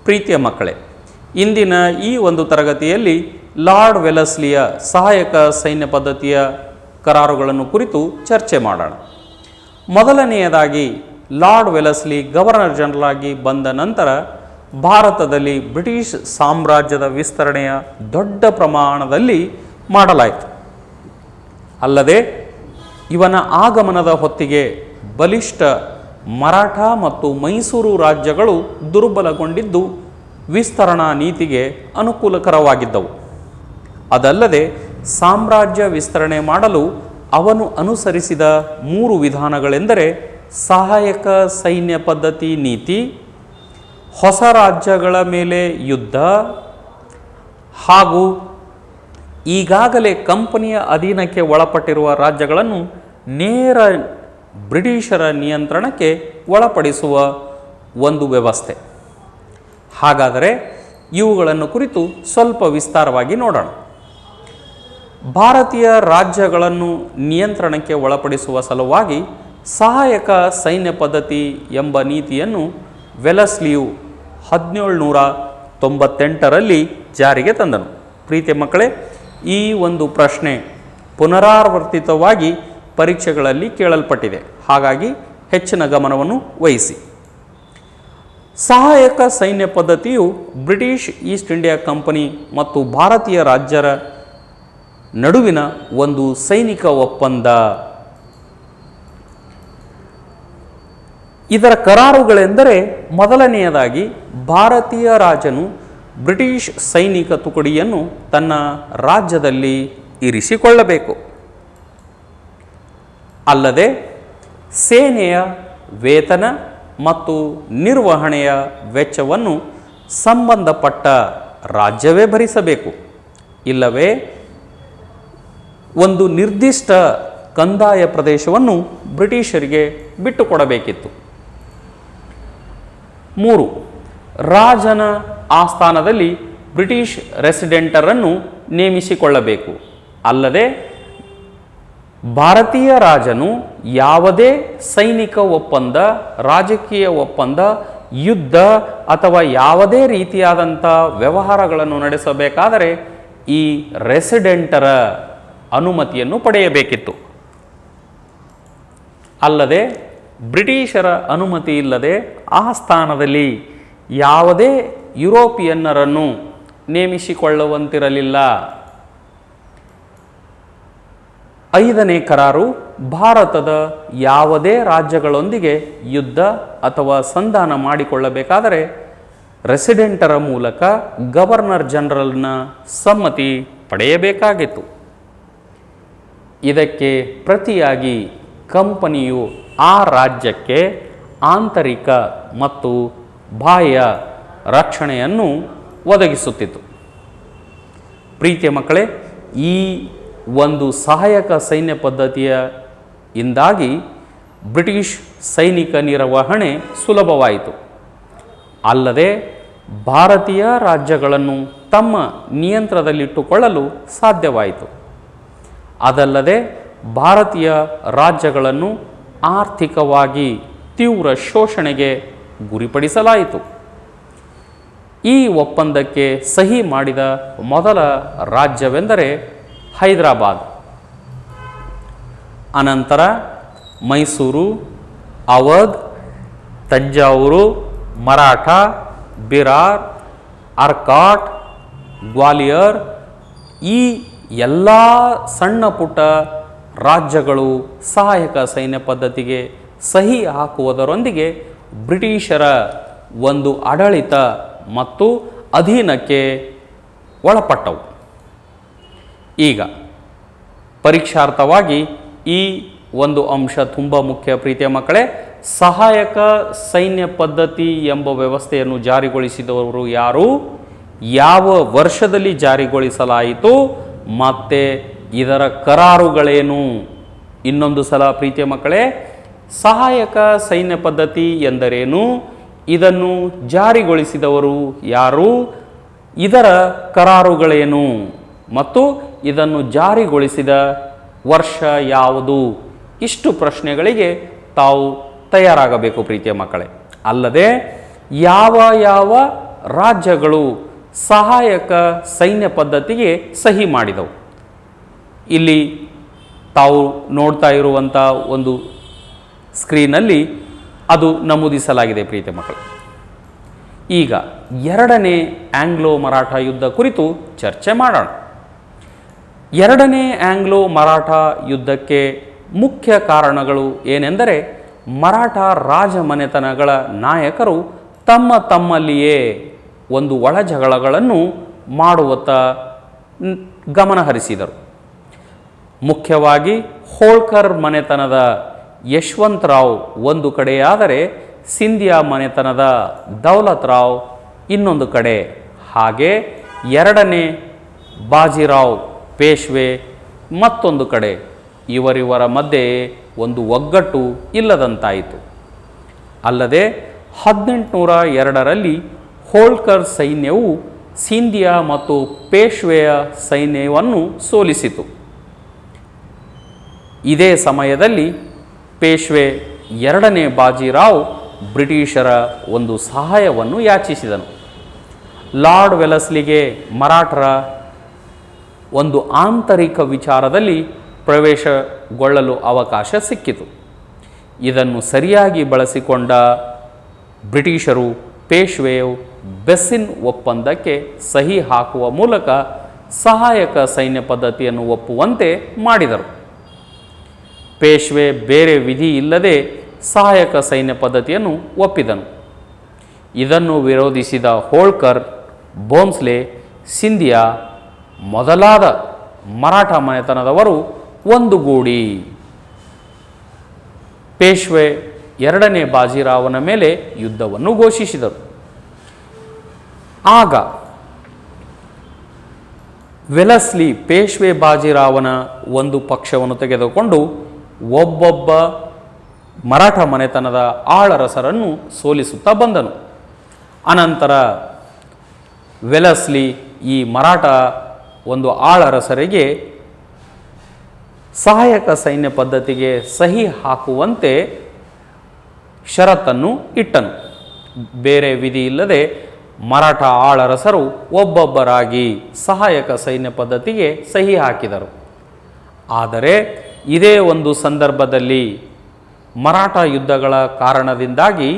ಪ್ರೀತಿಯ ಮಕ್ಕಳೇ, ಇಂದಿನ ಈ ಒಂದು ತರಗತಿಯಲ್ಲಿ ಲಾರ್ಡ್ ವೆಲಸ್ಲಿಯ ಸಹಾಯಕ ಸೈನ್ಯ ಪದ್ಧತಿಯ ಕರಾರುಗಳನ್ನು ಕುರಿತು ಚರ್ಚೆ ಮಾಡೋಣ. ಮೊದಲನೆಯದಾಗಿ, ಲಾರ್ಡ್ ವೆಲಸ್ಲಿ ಗವರ್ನರ್ ಜನರಲ್ ಆಗಿ ಬಂದ ನಂತರ ಭಾರತದಲ್ಲಿ ಬ್ರಿಟಿಷ್ ಸಾಮ್ರಾಜ್ಯದ ವಿಸ್ತರಣೆಯ ದೊಡ್ಡ ಪ್ರಮಾಣದಲ್ಲಿ ಮಾಡಲಾಯಿತು. ಅಲ್ಲದೆ ಇವನ ಆಗಮನದ ಹೊತ್ತಿಗೆ ಬಲಿಷ್ಠ ಮರಾಠ ಮತ್ತು ಮೈಸೂರು ರಾಜ್ಯಗಳು ದುರ್ಬಲಗೊಂಡಿದ್ದು ವಿಸ್ತರಣಾ ನೀತಿಗೆ ಅನುಕೂಲಕರವಾಗಿದ್ದವು. ಅದಲ್ಲದೆ ಸಾಮ್ರಾಜ್ಯ ವಿಸ್ತರಣೆ ಮಾಡಲು ಅವನು ಅನುಸರಿಸಿದ 3 ವಿಧಾನಗಳೆಂದರೆ ಸಹಾಯಕ ಸೈನ್ಯ ಪದ್ಧತಿ ನೀತಿ, ಹೊಸ ರಾಜ್ಯಗಳ ಮೇಲೆ ಯುದ್ಧ ಹಾಗೂ ಈಗಾಗಲೇ ಕಂಪನಿಯ ಅಧೀನಕ್ಕೆ ಒಳಪಟ್ಟಿರುವ ರಾಜ್ಯಗಳನ್ನು ನೇರ ಬ್ರಿಟಿಷರ ನಿಯಂತ್ರಣಕ್ಕೆ ಒಳಪಡಿಸುವ ಒಂದು ವ್ಯವಸ್ಥೆ. ಹಾಗಾದರೆ ಇವುಗಳನ್ನು ಕುರಿತು ಸ್ವಲ್ಪ ವಿಸ್ತಾರವಾಗಿ ನೋಡೋಣ. ಭಾರತೀಯ ರಾಜ್ಯಗಳನ್ನು ನಿಯಂತ್ರಣಕ್ಕೆ ಒಳಪಡಿಸುವ ಸಲುವಾಗಿ ಸಹಾಯಕ ಸೈನ್ಯ ಪದ್ಧತಿ ಎಂಬ ನೀತಿಯನ್ನು ವೆಲಸ್ಲಿಯು 1798ರಲ್ಲಿ ಜಾರಿಗೆ ತಂದನು. ಪ್ರೀತಿಯ ಮಕ್ಕಳೇ, ಈ ಒಂದು ಪ್ರಶ್ನೆ ಪುನರಾವರ್ತಿತವಾಗಿ ಪರೀಕ್ಷೆಗಳಲ್ಲಿ ಕೇಳಲ್ಪಟ್ಟಿದೆ. ಹಾಗಾಗಿ ಹೆಚ್ಚಿನ ಗಮನವನ್ನು ವಹಿಸಿ. ಸಹಾಯಕ ಸೈನ್ಯ ಪದ್ಧತಿಯು ಬ್ರಿಟಿಷ್ ಈಸ್ಟ್ ಇಂಡಿಯಾ ಕಂಪನಿ ಮತ್ತು ಭಾರತೀಯ ರಾಜ್ಯರ ನಡುವಿನ ಒಂದು ಸೈನಿಕ ಒಪ್ಪಂದ. ಇದರ ಕರಾರುಗಳೆಂದರೆ, ಮೊದಲನೆಯದಾಗಿ ಭಾರತೀಯ ರಾಜನು ಬ್ರಿಟಿಷ್ ಸೈನಿಕ ತುಕಡಿಯನ್ನು ತನ್ನ ರಾಜ್ಯದಲ್ಲಿ ಇರಿಸಿಕೊಳ್ಳಬೇಕು. ಅಲ್ಲದೆ ಸೇನೆಯ ವೇತನ ಮತ್ತು ನಿರ್ವಹಣೆಯ ವೆಚ್ಚವನ್ನು ಸಂಬಂಧಪಟ್ಟ ರಾಜ್ಯವೇ ಭರಿಸಬೇಕು. ಇಲ್ಲವೇ ಒಂದು ನಿರ್ದಿಷ್ಟ ಕಂದಾಯ ಪ್ರದೇಶವನ್ನು ಬ್ರಿಟಿಷರಿಗೆ ಬಿಟ್ಟುಕೊಡಬೇಕಿತ್ತು. 3. ರಾಜನ ಆಸ್ಥಾನದಲ್ಲಿ ಬ್ರಿಟಿಷ್ ರೆಸಿಡೆಂಟರನ್ನು ನೇಮಿಸಿಕೊಳ್ಳಬೇಕು. ಅಲ್ಲದೆ ಭಾರತೀಯ ರಾಜನು ಯಾವುದೇ ಸೈನಿಕ ಒಪ್ಪಂದ, ರಾಜಕೀಯ ಒಪ್ಪಂದ, ಯುದ್ಧ ಅಥವಾ ಯಾವುದೇ ರೀತಿಯಾದಂಥ ವ್ಯವಹಾರಗಳನ್ನು ನಡೆಸಬೇಕಾದರೆ ಈ ರೆಸಿಡೆಂಟರ ಅನುಮತಿಯನ್ನು ಪಡೆಯಬೇಕಿತ್ತು. ಅಲ್ಲದೆ ಬ್ರಿಟಿಷರ ಅನುಮತಿ ಇಲ್ಲದೆ ಆ ಸ್ಥಾನದಲ್ಲಿ ಯಾವುದೇ ಯುರೋಪಿಯನ್ನರನ್ನು ನೇಮಿಸಿಕೊಳ್ಳುವಂತಿರಲಿಲ್ಲ. 5ನೇ ಕರಾರು, ಭಾರತದ ಯಾವುದೇ ರಾಜ್ಯಗಳೊಂದಿಗೆ ಯುದ್ಧ ಅಥವಾ ಸಂಧಾನ ಮಾಡಿಕೊಳ್ಳಬೇಕಾದರೆ ರೆಸಿಡೆಂಟರ ಮೂಲಕ ಗವರ್ನರ್ ಜನರಲ್ನ ಸಮ್ಮತಿ ಪಡೆಯಬೇಕಾಗಿತ್ತು. ಇದಕ್ಕೆ ಪ್ರತಿಯಾಗಿ ಕಂಪನಿಯು ಆ ರಾಜ್ಯಕ್ಕೆ ಆಂತರಿಕ ಮತ್ತು ಬಾಹ್ಯ ರಕ್ಷಣೆಯನ್ನು ಒದಗಿಸುತ್ತಿತ್ತು. ಪ್ರೀತಿಯ ಮಕ್ಕಳೇ, ಈ ಒಂದು ಸಹಾಯಕ ಸೈನ್ಯ ಪದ್ಧತಿಯ ಇಂದಾಗಿ ಬ್ರಿಟಿಷ್ ಸೈನಿಕ ನಿರ್ವಹಣೆ ಸುಲಭವಾಯಿತು. ಅಲ್ಲದೆ ಭಾರತೀಯ ರಾಜ್ಯಗಳನ್ನು ತಮ್ಮ ನಿಯಂತ್ರಣದಲ್ಲಿಟ್ಟುಕೊಳ್ಳಲು ಸಾಧ್ಯವಾಯಿತು. ಅದಲ್ಲದೆ ಭಾರತೀಯ ರಾಜ್ಯಗಳನ್ನು ಆರ್ಥಿಕವಾಗಿ ತೀವ್ರ ಶೋಷಣೆಗೆ ಗುರಿಪಡಿಸಲಾಯಿತು. ಈ ಒಪ್ಪಂದಕ್ಕೆ ಸಹಿ ಮಾಡಿದ ಮೊದಲ ರಾಜ್ಯವೆಂದರೆ ಹೈದರಾಬಾದ್. ಅನಂತರ ಮೈಸೂರು, ಅವಧ್, ತಂಜಾವೂರು, ಮರಾಠ, ಬಿರಾರ್, ಅರ್ಕಾಟ್, ಗ್ವಾಲಿಯರ್, ಈ ಎಲ್ಲ ಸಣ್ಣ ಪುಟ್ಟ ರಾಜ್ಯಗಳು ಸಹಾಯಕ ಸೈನ್ಯ ಪದ್ಧತಿಗೆ ಸಹಿ ಹಾಕುವುದರೊಂದಿಗೆ ಬ್ರಿಟಿಷರ ಒಂದು ಆಡಳಿತ ಮತ್ತು ಅಧೀನಕ್ಕೆ ಒಳಪಟ್ಟವು. ಈಗ ಪರೀಕ್ಷಾರ್ಥವಾಗಿ ಈ ಒಂದು ಅಂಶ ತುಂಬ ಮುಖ್ಯ. ಪ್ರೀತಿಯ ಮಕ್ಕಳೇ, ಸಹಾಯಕ ಸೈನ್ಯ ಪದ್ಧತಿ ಎಂಬ ವ್ಯವಸ್ಥೆಯನ್ನು ಜಾರಿಗೊಳಿಸಿದವರು ಯಾರು, ಯಾವ ವರ್ಷದಲ್ಲಿ ಜಾರಿಗೊಳಿಸಲಾಯಿತು ಮತ್ತು ಇದರ ಕರಾರುಗಳೇನು? ಇನ್ನೊಂದು ಸಲ ಪ್ರೀತಿಯ ಮಕ್ಕಳೇ, ಸಹಾಯಕ ಸೈನ್ಯ ಪದ್ಧತಿ ಎಂದರೇನು, ಇದನ್ನು ಜಾರಿಗೊಳಿಸಿದವರು ಯಾರು, ಇದರ ಕರಾರುಗಳೇನು ಮತ್ತು ಇದನ್ನು ಜಾರಿಗೊಳಿಸಿದ ವರ್ಷ ಯಾವುದು? ಇಷ್ಟು ಪ್ರಶ್ನೆಗಳಿಗೆ ತಾವು ತಯಾರಾಗಬೇಕು ಪ್ರೀತಿಯ ಮಕ್ಕಳೇ. ಅಲ್ಲದೆ ಯಾವ ಯಾವ ರಾಜ್ಯಗಳು ಸಹಾಯಕ ಸೈನ್ಯ ಪದ್ಧತಿಗೆ ಸಹಿ ಮಾಡಿದವು. ಇಲ್ಲಿ ತಾವು ನೋಡ್ತಾ ಇರುವಂಥ ಒಂದು ಸ್ಕ್ರೀನಲ್ಲಿ ಅದು ನಮೂದಿಸಲಾಗಿದೆ ಪ್ರೀತಿ ಮಕ್ಕಳು. ಈಗ ಎರಡನೇ ಆಂಗ್ಲೋ ಮರಾಠ ಯುದ್ಧ ಕುರಿತು ಚರ್ಚೆ ಮಾಡೋಣ. ಎರಡನೇ ಆಂಗ್ಲೋ ಮರಾಠ ಯುದ್ಧಕ್ಕೆ ಮುಖ್ಯ ಕಾರಣಗಳು ಏನೆಂದರೆ, ಮರಾಠ ರಾಜಮನೆತನಗಳ ನಾಯಕರು ತಮ್ಮಲ್ಲಿಯೇ ಒಂದು ಒಳಜಗಳಗಳನ್ನು ಮಾಡುವತ್ತ ಗಮನಹರಿಸಿದರು. ಮುಖ್ಯವಾಗಿ ಹೋಳ್ಕರ್ ಮನೆತನದ ಯಶವಂತರಾವ್ ಒಂದು ಕಡೆಯಾದರೆ ಸಿಂಧಿಯಾ ಮನೆತನದ ದೌಲತ್ ರಾವ್ ಇನ್ನೊಂದು ಕಡೆ, ಹಾಗೆ ಎರಡನೇ ಬಾಜಿರಾವ್ ಪೇಶ್ವೆ ಮತ್ತೊಂದು ಕಡೆ. ಇವರಿವರ ಮಧ್ಯೆ ಒಂದು ಒಗ್ಗಟ್ಟು ಇಲ್ಲದಂತಾಯಿತು. ಅಲ್ಲದೆ 1802ರಲ್ಲಿ ಹೋಳ್ಕರ್ ಸೈನ್ಯವು ಸಿಂಧಿಯಾ ಮತ್ತು ಪೇಶ್ವೆಯ ಸೈನ್ಯವನ್ನು ಸೋಲಿಸಿತು. ಇದೇ ಸಮಯದಲ್ಲಿ ಪೇಶ್ವೆ ಎರಡನೇ ಬಾಜಿರಾವ್ ಬ್ರಿಟಿಷರ ಒಂದು ಸಹಾಯವನ್ನು ಯಾಚಿಸಿದನು. ಲಾರ್ಡ್ ವೆಲಸ್ಲಿಗೆ ಮರಾಠರ ಒಂದು ಆಂತರಿಕ ವಿಚಾರದಲ್ಲಿ ಪ್ರವೇಶಗೊಳ್ಳಲು ಅವಕಾಶ ಸಿಕ್ಕಿತು. ಇದನ್ನು ಸರಿಯಾಗಿ ಬಳಸಿಕೊಂಡ ಬ್ರಿಟಿಷರು ಪೇಶ್ವೆಯು ಬೆಸ್ಸಿನ್ ಒಪ್ಪಂದಕ್ಕೆ ಸಹಿ ಹಾಕುವ ಮೂಲಕ ಸಹಾಯಕ ಸೈನ್ಯ ಪದ್ಧತಿಯನ್ನು ಒಪ್ಪುವಂತೆ ಮಾಡಿದರು. ಪೇಶ್ವೆ ಬೇರೆ ವಿಧಿ ಇಲ್ಲದೆ ಸಹಾಯಕ ಸೈನ್ಯ ಪದ್ಧತಿಯನ್ನು ಒಪ್ಪಿದನು. ಇದನ್ನು ವಿರೋಧಿಸಿದ ಹೋಳ್ಕರ್, ಭೋಂಸ್ಲೆ, ಸಿಂಧಿಯಾ ಮೊದಲಾದ ಮರಾಠ ಮನೆತನದವರು ಒಂದುಗೂಡಿ ಪೇಶ್ವೆ ಎರಡನೇ ಬಾಜಿರಾವನ ಮೇಲೆ ಯುದ್ಧವನ್ನು ಘೋಷಿಸಿದರು. ಆಗ ವೆಲಸ್ಲಿ ಪೇಶ್ವೆ ಬಾಜಿರಾವನ ಒಂದು ಪಕ್ಷವನ್ನು ತೆಗೆದುಕೊಂಡು ಒಬ್ಬೊಬ್ಬ ಮರಾಠ ಮನೆತನದ ಆಳರಸರನ್ನು ಸೋಲಿಸುತ್ತಾ ಬಂದನು. ಅನಂತರ ವೆಲಸ್ಲಿ ಈ ಮರಾಠ ಒಂದು ಆಳರಸರಿಗೆ ಸಹಾಯಕ ಸೈನ್ಯ ಪದ್ಧತಿಗೆ ಸಹಿ ಹಾಕುವಂತೆ ಷರತ್ತನ್ನು ಇಟ್ಟನು. ಬೇರೆ ವಿಧಿ ಇಲ್ಲದೆ ಮರಾಠ ಆಳರಸರು ಒಬ್ಬೊಬ್ಬರಾಗಿ ಸಹಾಯಕ ಸೈನ್ಯ ಪದ್ಧತಿಗೆ ಸಹಿ ಹಾಕಿದರು. ಆದರೆ ಇದೇ ಒಂದು ಸಂದರ್ಭದಲ್ಲಿ ಮರಾಠ ಯುದ್ಧಗಳ ಕಾರಣದಿಂದಾಗಿ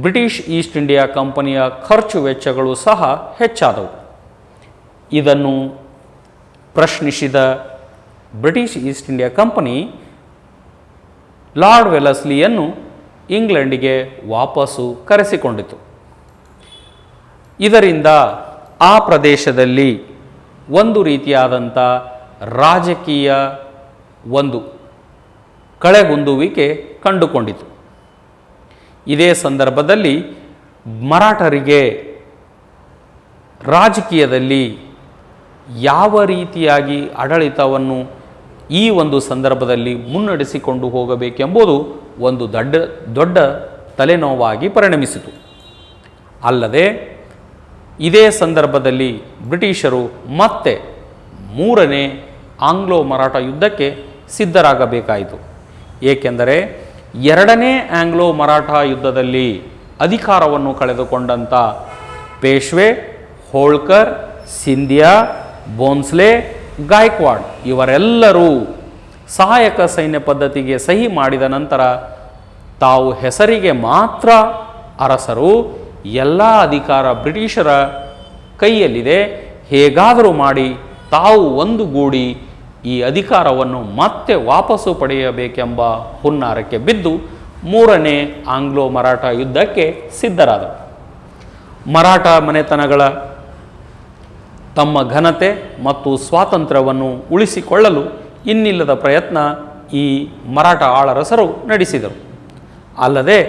ಬ್ರಿಟಿಷ್ ಈಸ್ಟ್ ಇಂಡಿಯಾ ಕಂಪನಿಯ ಖರ್ಚು ವೆಚ್ಚಗಳು ಸಹ ಹೆಚ್ಚಾದವು. ಇದನ್ನು ಪ್ರಶ್ನಿಸಿದ British East India Company Lord ವೆಲಸ್ಲಿಯನ್ನು ಇಂಗ್ಲೆಂಡಿಗೆ ವಾಪಸ್ಸು ಕರೆಸಿಕೊಂಡಿತು. ಇದರಿಂದ ಆ ಪ್ರದೇಶದಲ್ಲಿ ಒಂದು ರೀತಿಯಾದಂಥ ರಾಜಕೀಯ ಒಂದು ಕಳೆಗುಂದುವಿಕೆ ಕಂಡುಕೊಂಡಿತು. ಇದೇ ಸಂದರ್ಭದಲ್ಲಿ ಮರಾಠರಿಗೆ ರಾಜಕೀಯದಲ್ಲಿ ಯಾವ ರೀತಿಯಾಗಿ ಆಡಳಿತವನ್ನು ಈ ಒಂದು ಸಂದರ್ಭದಲ್ಲಿ ಮುನ್ನಡೆಸಿಕೊಂಡು ಹೋಗಬೇಕೆಂಬುದು ಒಂದು ದೊಡ್ಡ ತಲೆನೋವಾಗಿ ಪರಿಣಮಿಸಿತು. ಅಲ್ಲದೆ ಇದೇ ಸಂದರ್ಭದಲ್ಲಿ ಬ್ರಿಟಿಷರು ಮತ್ತೆ ಮೂರನೇ ಆಂಗ್ಲೋ ಮರಾಠ ಯುದ್ಧಕ್ಕೆ ಸಿದ್ಧರಾಗಬೇಕಾಯಿತು. ಏಕೆಂದರೆ ಎರಡನೇ ಆಂಗ್ಲೋ ಮರಾಠ ಯುದ್ಧದಲ್ಲಿ ಅಧಿಕಾರವನ್ನು ಕಳೆದುಕೊಂಡಂಥ ಪೇಶ್ವೆ, ಹೋಳ್ಕರ್, ಸಿಂಧಿಯಾ, ಭೋಂಸ್ಲೆ, ಗಾಯಕ್ವಾಡ್ ಇವರೆಲ್ಲರೂ ಸಹಾಯಕ ಸೈನ್ಯ ಪದ್ಧತಿಗೆ ಸಹಿ ಮಾಡಿದ ನಂತರ ತಾವು ಹೆಸರಿಗೆ ಮಾತ್ರ ಅರಸರು, ಎಲ್ಲ ಅಧಿಕಾರ ಬ್ರಿಟಿಷರ ಕೈಯಲ್ಲಿದೆ, ಹೇಗಾದರೂ ಮಾಡಿ ತಾವು ಒಂದುಗೂಡಿ ಈ ಅಧಿಕಾರವನ್ನು ಮತ್ತೆ ವಾಪಸ್ಸು ಪಡೆಯಬೇಕೆಂಬ ಹುನ್ನಾರಕ್ಕೆ ಬಿದ್ದು ಮೂರನೇ ಆಂಗ್ಲೋ ಮರಾಠ ಯುದ್ಧಕ್ಕೆ ಸಿದ್ಧರಾದರು. ಮರಾಠ ಮನೆತನಗಳ ತಮ್ಮ ಘನತೆ ಮತ್ತು ಸ್ವಾತಂತ್ರ್ಯವನ್ನು ಉಳಿಸಿಕೊಳ್ಳಲು ಇನ್ನಿಲ್ಲದ ಪ್ರಯತ್ನ ಈ ಮರಾಠ ಆಳರಸರು ನಡೆಸಿದರು. ಅಲ್ಲದೆ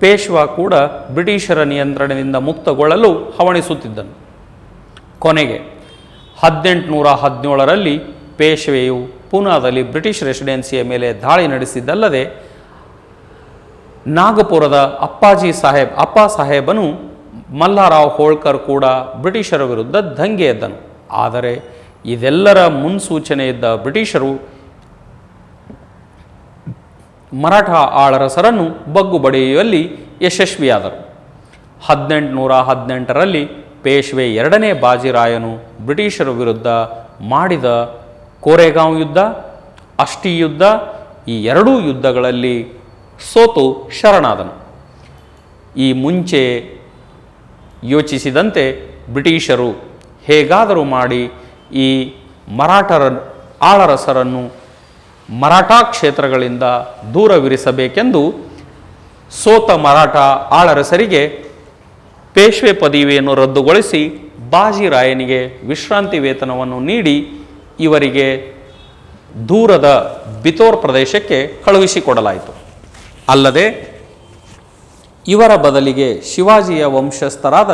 ಪೇಶ್ವಾ ಕೂಡ ಬ್ರಿಟಿಷರ ನಿಯಂತ್ರಣದಿಂದ ಮುಕ್ತಗೊಳ್ಳಲು ಹವಣಿಸುತ್ತಿದ್ದನು. ಕೊನೆಗೆ 1817ರಲ್ಲಿ ಪೇಶ್ವೆಯು ಪೂನಾದಲ್ಲಿ ಬ್ರಿಟಿಷ್ ರೆಸಿಡೆನ್ಸಿಯ ಮೇಲೆ ದಾಳಿ ನಡೆಸಿದ್ದಲ್ಲದೆ ನಾಗಪುರದ ಅಪ್ಪ ಸಾಹೇಬನು ಮಲ್ಲಾರಾವ್ ಹೋಳ್ಕರ್ ಕೂಡ ಬ್ರಿಟಿಷರ ವಿರುದ್ಧ ದಂಗೆ ಎದ್ದನು. ಆದರೆ ಇದೆಲ್ಲರ ಮುನ್ಸೂಚನೆಯಿದ್ದ ಬ್ರಿಟಿಷರು ಮರಾಠ ಆಳರಸರನ್ನು ಬಗ್ಗು ಬಡಿಯುವಲ್ಲಿ ಯಶಸ್ವಿಯಾದರು. 1818ರಲ್ಲಿ ಪೇಶ್ವೆ ಎರಡನೇ ಬಾಜಿರಾಯನು ಬ್ರಿಟಿಷರ ವಿರುದ್ಧ ಮಾಡಿದ ಕೋರೆಗಾಂವ್ ಯುದ್ಧ, ಅಷ್ಟಿ ಯುದ್ಧ, ಈ ಎರಡೂ ಯುದ್ಧಗಳಲ್ಲಿ ಸೋತು ಶರಣಾದನು. ಈ ಮುಂಚೆ ಯೋಚಿಸಿದಂತೆ ಬ್ರಿಟಿಷರು ಹೇಗಾದರೂ ಮಾಡಿ ಈ ಮರಾಠರ ಆಳರಸರನ್ನು ಮರಾಠ ಕ್ಷೇತ್ರಗಳಿಂದ ದೂರವಿರಿಸಬೇಕೆಂದು ಸೋತ ಮರಾಠ ಆಳರಸರಿಗೆ ಪೇಶ್ವೆ ಪದವಿಯನ್ನು ರದ್ದುಗೊಳಿಸಿ ಬಾಜಿರಾಯನಿಗೆ ವಿಶ್ರಾಂತಿ ವೇತನವನ್ನು ನೀಡಿ ಇವರಿಗೆ ದೂರದ ಬಿತೋರ್ ಪ್ರದೇಶಕ್ಕೆ ಕಳುಹಿಸಿಕೊಡಲಾಯಿತು. ಅಲ್ಲದೆ ಇವರ ಬದಲಿಗೆ ಶಿವಾಜಿಯ ವಂಶಸ್ಥರಾದ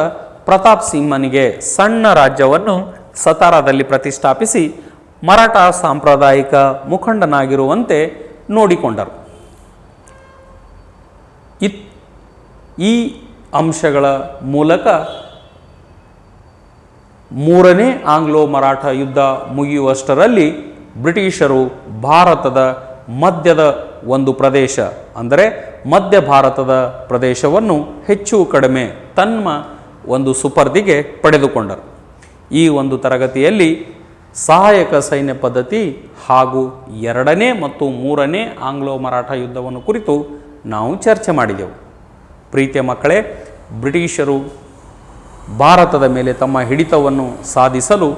ಪ್ರತಾಪ್ ಸಿಂಹನಿಗೆ ಸಣ್ಣ ರಾಜ್ಯವನ್ನು ಸತಾರಾದಲ್ಲಿ ಪ್ರತಿಷ್ಠಾಪಿಸಿ ಮರಾಠ ಸಾಂಪ್ರದಾಯಿಕ ಮುಖಂಡನಾಗಿರುವಂತೆ ನೋಡಿಕೊಂಡರು. ಈ ಅಂಶಗಳ ಮೂಲಕ ಮೂರನೇ ಆಂಗ್ಲೋ ಮರಾಠ ಯುದ್ಧ ಮುಗಿಯುವಷ್ಟರಲ್ಲಿ ಬ್ರಿಟಿಷರು ಭಾರತದ ಮಧ್ಯದ ಒಂದು ಪ್ರದೇಶ ಅಂದರೆ ಮಧ್ಯ ಭಾರತದ ಪ್ರದೇಶವನ್ನು ಹೆಚ್ಚು ಕಡಿಮೆ ತನ್ನ ಒಂದು ಸುಪರ್ದಿಗೆ ಪಡೆದುಕೊಂಡರು. ಈ ಒಂದು ತರಗತಿಯಲ್ಲಿ ಸಹಾಯಕ ಸೈನ್ಯ ಪದ್ಧತಿ ಹಾಗೂ ಎರಡನೇ ಮತ್ತು ಮೂರನೇ ಆಂಗ್ಲೋ ಮರಾಠ ಯುದ್ಧವನ್ನು ಕುರಿತು ನಾವು ಚರ್ಚೆ ಮಾಡಿದೆವು. ಪ್ರೀತಿಯ ಮಕ್ಕಳೇ, ಬ್ರಿಟಿಷರು ಭಾರತದ ಮೇಲೆ ತಮ್ಮ ಹಿಡಿತವನ್ನು ಸಾಧಿಸಲು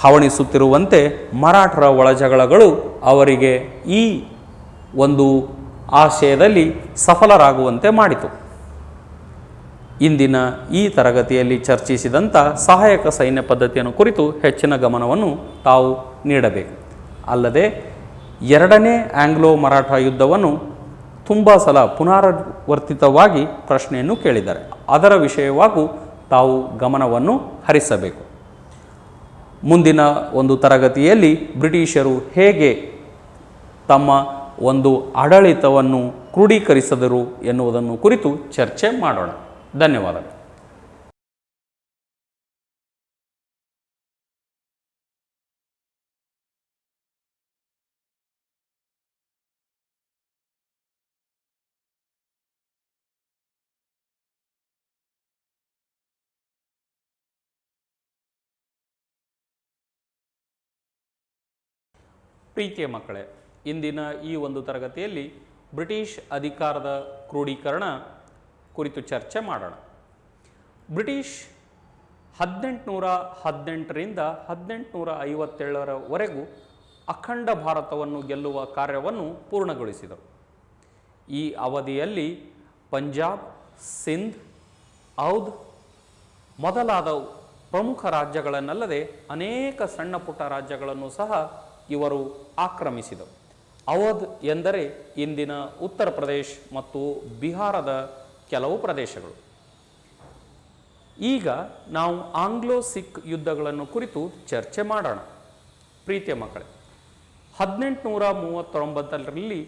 ಹವಣಿಸುತ್ತಿರುವಂತೆ ಮರಾಠರ ಒಳಜಗಳಗಳು ಅವರಿಗೆ ಈ ಒಂದು ಆಶಯದಲ್ಲಿ ಸಫಲರಾಗುವಂತೆ ಮಾಡಿತು. ಇಂದಿನ ಈ ತರಗತಿಯಲ್ಲಿ ಚರ್ಚಿಸಿದಂಥ ಸಹಾಯಕ ಸೈನ್ಯ ಪದ್ಧತಿಯನ್ನು ಕುರಿತು ಹೆಚ್ಚಿನ ಗಮನವನ್ನು ತಾವು ನೀಡಬೇಕು. ಅಲ್ಲದೆ ಎರಡನೇ ಆಂಗ್ಲೋ ಮರಾಠ ಯುದ್ಧವನ್ನು ತುಂಬ ಸಲ ಪುನರಾವರ್ತಿತವಾಗಿ ಪ್ರಶ್ನೆಯನ್ನು ಕೇಳಿದ್ದಾರೆ. ಅದರ ವಿಷಯವಾಗೂ ತಾವು ಗಮನವನ್ನು ಹರಿಸಬೇಕು. ಮುಂದಿನ ಒಂದು ತರಗತಿಯಲ್ಲಿ ಬ್ರಿಟಿಷರು ಹೇಗೆ ತಮ್ಮ ಒಂದು ಆಡಳಿತವನ್ನು ಕ್ರೋಢೀಕರಿಸಿದರು ಎನ್ನುವುದನ್ನು ಕುರಿತು ಚರ್ಚೆ ಮಾಡೋಣ. ಧನ್ಯವಾದಗಳು. ಪ್ರೀತಿಯ ಮಕ್ಕಳೇ, ಇಂದಿನ ಈ ಒಂದು ತರಗತಿಯಲ್ಲಿ ಬ್ರಿಟಿಷ್ ಅಧಿಕಾರದ ಕ್ರೋಢೀಕರಣ ಕುರಿತು ಚರ್ಚೆ ಮಾಡೋಣ. ಬ್ರಿಟಿಷ್ 1818ರಿಂದ 1857ರವರೆಗೂ ಅಖಂಡ ಭಾರತವನ್ನು ಗೆಲ್ಲುವ ಕಾರ್ಯವನ್ನು ಪೂರ್ಣಗೊಳಿಸಿದರು. ಈ ಅವಧಿಯಲ್ಲಿ ಪಂಜಾಬ್, ಸಿಂಧ್, ಔಧ್ ಮೊದಲಾದ ಪ್ರಮುಖ ರಾಜ್ಯಗಳನ್ನಲ್ಲದೆ ಅನೇಕ ಸಣ್ಣ ಪುಟ್ಟ ರಾಜ್ಯಗಳನ್ನು ಸಹ ಇವರು ಆಕ್ರಮಿಸಿದರು. ಅವಧ್ ಎಂದರೆ ಇಂದಿನ ಉತ್ತರ ಪ್ರದೇಶ್ ಮತ್ತು ಬಿಹಾರದ ಕೆಲವು ಪ್ರದೇಶಗಳು. ಈಗ ನಾವು ಆಂಗ್ಲೋ ಸಿಖ್ ಯುದ್ಧಗಳನ್ನು ಕುರಿತು ಚರ್ಚೆ ಮಾಡೋಣ. ಪ್ರೀತಿಯ ಮಕ್ಕಳೇ, 1839ರಲ್ಲಿ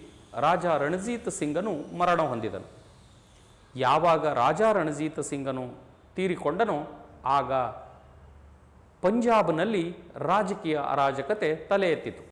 ರಾಜ ರಣಜೀತ್ ಸಿಂಗನು ಮರಣ ಹೊಂದಿದನು. ಯಾವಾಗ ರಾಜ ರಣಜೀತ್ ಸಿಂಗನು ತೀರಿಕೊಂಡನೋ ಆಗ ಪಂಜಾಬ್ನಲ್ಲಿ ರಾಜಕೀಯ ಅರಾಜಕತೆ ತಲೆ ಎತ್ತಿತು.